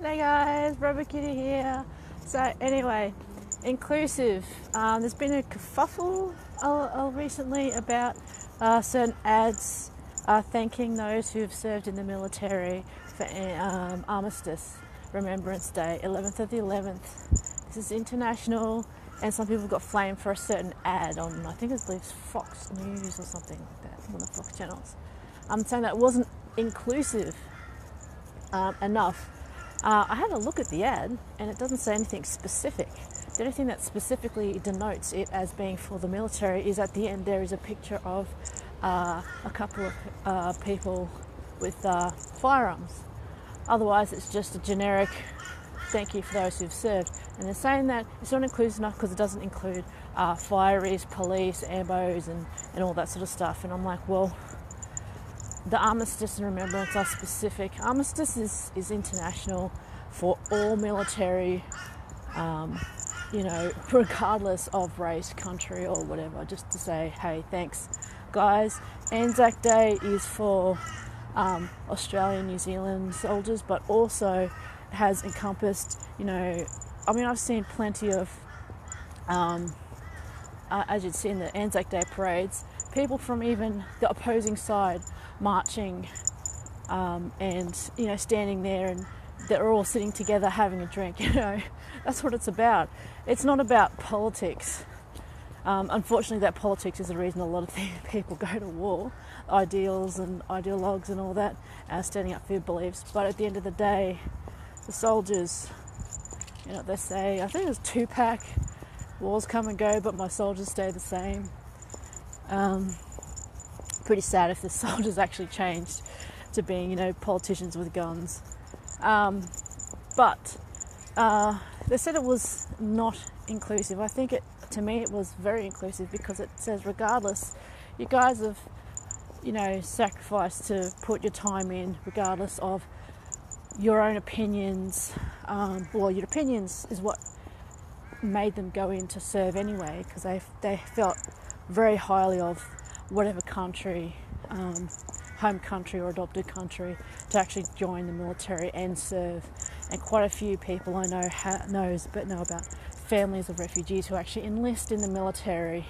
Hey guys, Rubber Kitty here. So anyway, inclusive. There's been a kerfuffle recently about certain ads thanking those who've served in the military for Armistice, Remembrance Day, 11th of the 11th. This is international, and some people got flamed for a certain ad on, I think it's Fox News or something like that, one of the Fox channels. I'm saying that wasn't inclusive enough. I had a look at the ad and it doesn't say anything specific. The only thing that specifically denotes it as being for the military is at the end there is a picture of a couple of people with firearms. Otherwise it's just a generic thank you for those who've served. And they're saying that it's not inclusive enough because it doesn't include fireys, police, ambos and all that sort of stuff. And I'm like, well, the Armistice and Remembrance are specific. Armistice is international for all military, regardless of race, country or whatever, just to say, hey, thanks, guys. Anzac Day is for Australian, New Zealand soldiers, but also has encompassed, I've seen plenty of, as you'd see in the Anzac Day parades, people from even the opposing side marching and standing there, and they're all sitting together having a drink. That's what it's about. It's not about politics. Unfortunately, that politics is the reason a lot of people go to war, ideals and ideologues and all that, standing up for your beliefs. But at the end of the day, the soldiers, they say, I think it was Tupac, wars come and go, but my soldiers stay the same. Pretty sad if the soldiers actually changed to being, politicians with guns. But they said it was not inclusive. I think to me it was very inclusive because it says regardless, you guys have, sacrificed to put your time in regardless of your own opinions. Your opinions is what made them go in to serve anyway, because they felt very highly of whatever country, home country or adopted country, to actually join the military and serve. And quite a few people I know know about families of refugees who actually enlist in the military,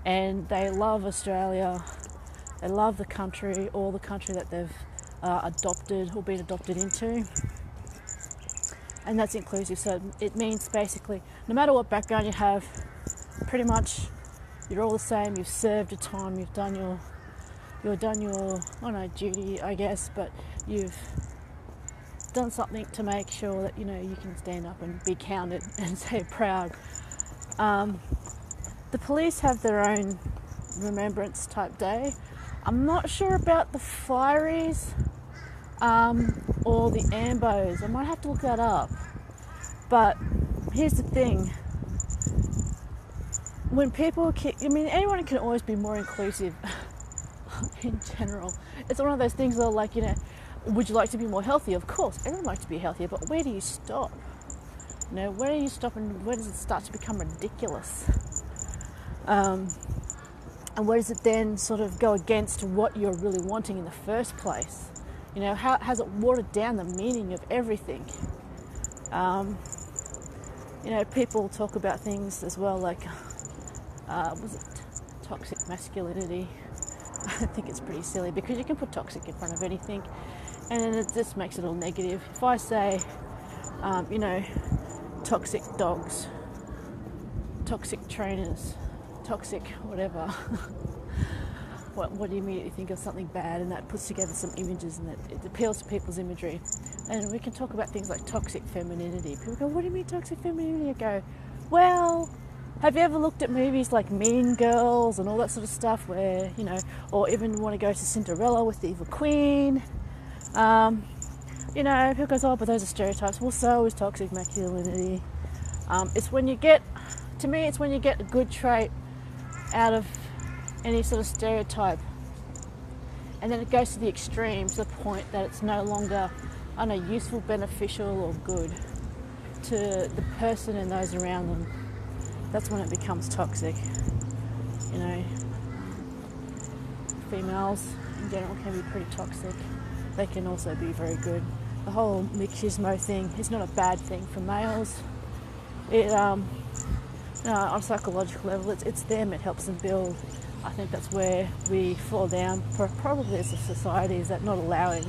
and they love Australia, they love the country or the country that they've adopted or been adopted into, and that's inclusive. So it means basically no matter what background you have, pretty much you're all the same. You've served a time, you've done your duty, I guess, but you've done something to make sure that you can stand up and be counted and say proud. The police have their own remembrance type day. I'm not sure about the fireys or the ambos. I might have to look that up. But here's the thing. When people anyone can always be more inclusive in general. It's one of those things that would you like to be more healthy? Of course, everyone likes to be healthier, but where do you stop? Where do you stop and where does it start to become ridiculous? And where does it then sort of go against what you're really wanting in the first place? How has it watered down the meaning of everything? People talk about things as well like was it toxic masculinity? I think it's pretty silly because you can put toxic in front of anything and it just makes it all negative. If I say, toxic dogs, toxic trainers, toxic whatever, what do you immediately think of? Something bad, and that puts together some images and it appeals to people's imagery. And we can talk about things like toxic femininity. People go, what do you mean toxic femininity? I go, well, have you ever looked at movies like Mean Girls and all that sort of stuff where, or even want to go to Cinderella with the evil queen? People go, oh, but those are stereotypes. Well, so is toxic masculinity. It's when you get a good trait out of any sort of stereotype, and then it goes to the extreme to the point that it's no longer, useful, beneficial or good to the person and those around them. That's when it becomes toxic. Females in general can be pretty toxic. They can also be very good. the whole machismo thing is not a bad thing for males. It on a psychological level, it's them. It helps them build. I think that's where we fall down, probably as a society, is that not allowing,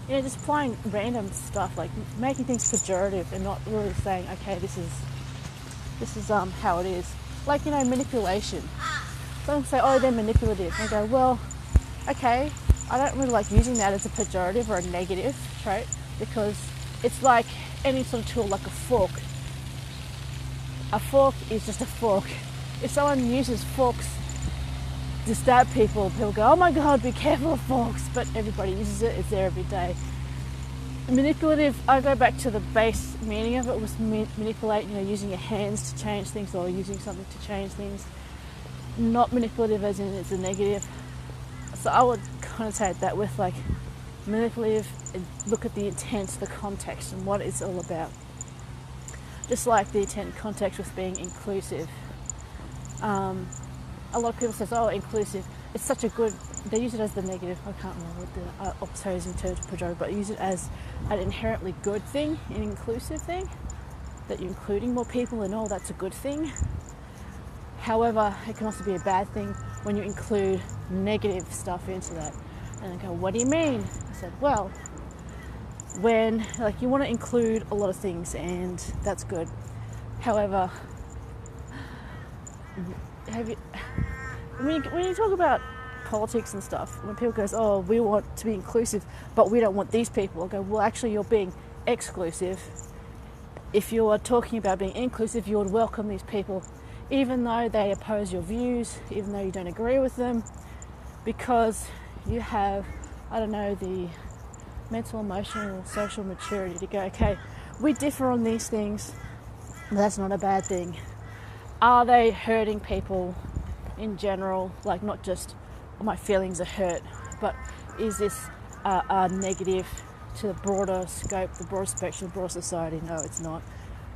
just applying random stuff, like making things pejorative and not really saying, okay, this is how it is. Like, manipulation. Someone say, oh, they're manipulative. I go, well, okay, I don't really like using that as a pejorative or a negative trait, because it's like any sort of tool, like a fork. A fork is just a fork. If someone uses forks to stab people, people go, oh my God, be careful of forks. But everybody uses it, it's there every day. Manipulative, I go back to the base meaning of it, was manipulate, using your hands to change things or using something to change things. Not manipulative as in it's a negative. So I would connotate that with like manipulative, and look at the intent, the context, and what it's all about. Just like the intent and context with being inclusive. A lot of people say, oh, inclusive, it's such a good, they use it as the negative, I can't remember what the opposing term to pejorative, but use it as an inherently good thing, an inclusive thing, that you're including more people and all, that's a good thing. However, it can also be a bad thing when you include negative stuff into that. And I go, what do you mean? I said, well, when you want to include a lot of things, and that's good. However, when you talk about politics and stuff, when people goes, oh, we want to be inclusive, but we don't want these people, I go, well, actually, you're being exclusive. If you are talking about being inclusive, you would welcome these people, even though they oppose your views, even though you don't agree with them, because you have, the mental, emotional, social maturity to go, okay, we differ on these things, but that's not a bad thing. Are they hurting people in general? Like, not just my feelings are hurt, but is this a negative to the broader scope, the broader spectrum, the broader society? No, it's not.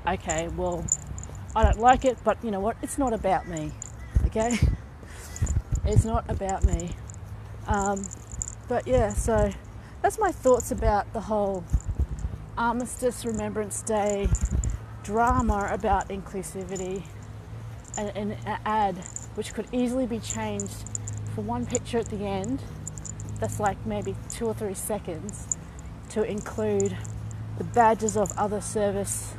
Okay, well, I don't like it, but you know what? It's not about me, okay? It's not about me. But yeah, so that's my thoughts about the whole Armistice Remembrance Day drama about inclusivity, and an ad which could easily be changed for one picture at the end that's like maybe 2 or 3 seconds to include the badges of other services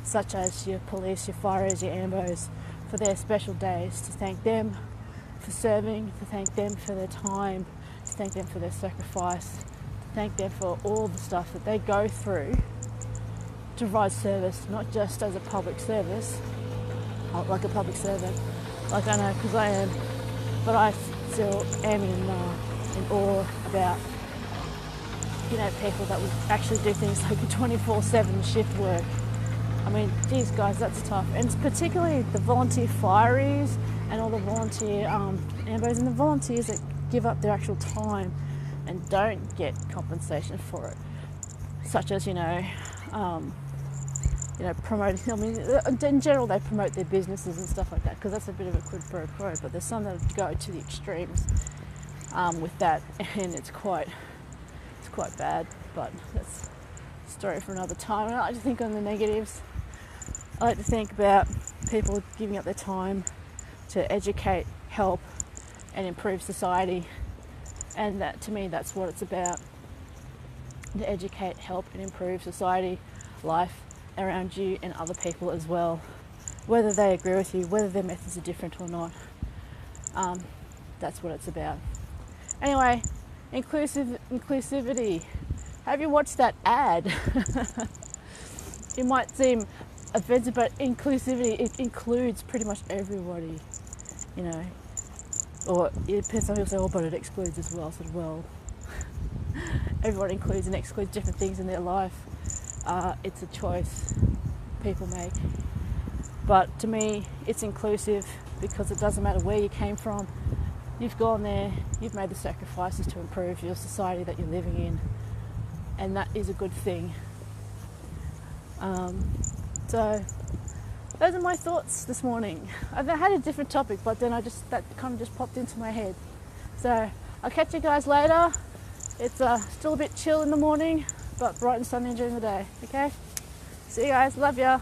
such as your police, your firers, your ambos, for their special days, to thank them for serving, to thank them for their time, to thank them for their sacrifice, to thank them for all the stuff that they go through to provide service, not just as a public service, like a public servant, like I know, because I am, but I still am in awe about, people that would actually do things like a 24/7 shift work. I mean, geez guys, that's tough. And it's particularly the volunteer fireys and all the volunteer ambos and the volunteers that give up their actual time and don't get compensation for it, such as, promoting, in general they promote their businesses and stuff like that, because that's a bit of a quid pro quo, but there's some that go to the extremes with that, and it's quite bad, but that's a story for another time. And I like to think on the negatives. I like to think about people giving up their time to educate, help, and improve society, and that, to me, that's what it's about: to educate, help, and improve society, life around you, and other people as well, whether they agree with you, whether their methods are different or not. That's what it's about. Anyway, inclusivity. Have you watched that ad? It might seem offensive, but inclusivity, it includes pretty much everybody, or it depends. Some people say, oh, but it excludes as well. So, well, everyone includes and excludes different things in their life. It's a choice people make, but to me it's inclusive because it doesn't matter where you came from. You've gone there, you've made the sacrifices to improve your society that you're living in, and that is a good thing. So those are my thoughts this morning. I had a different topic, but then that kind of just popped into my head. So I'll catch you guys later. It's still a bit chill in the morning, but bright and sunny during the day. Okay, see you guys, love ya.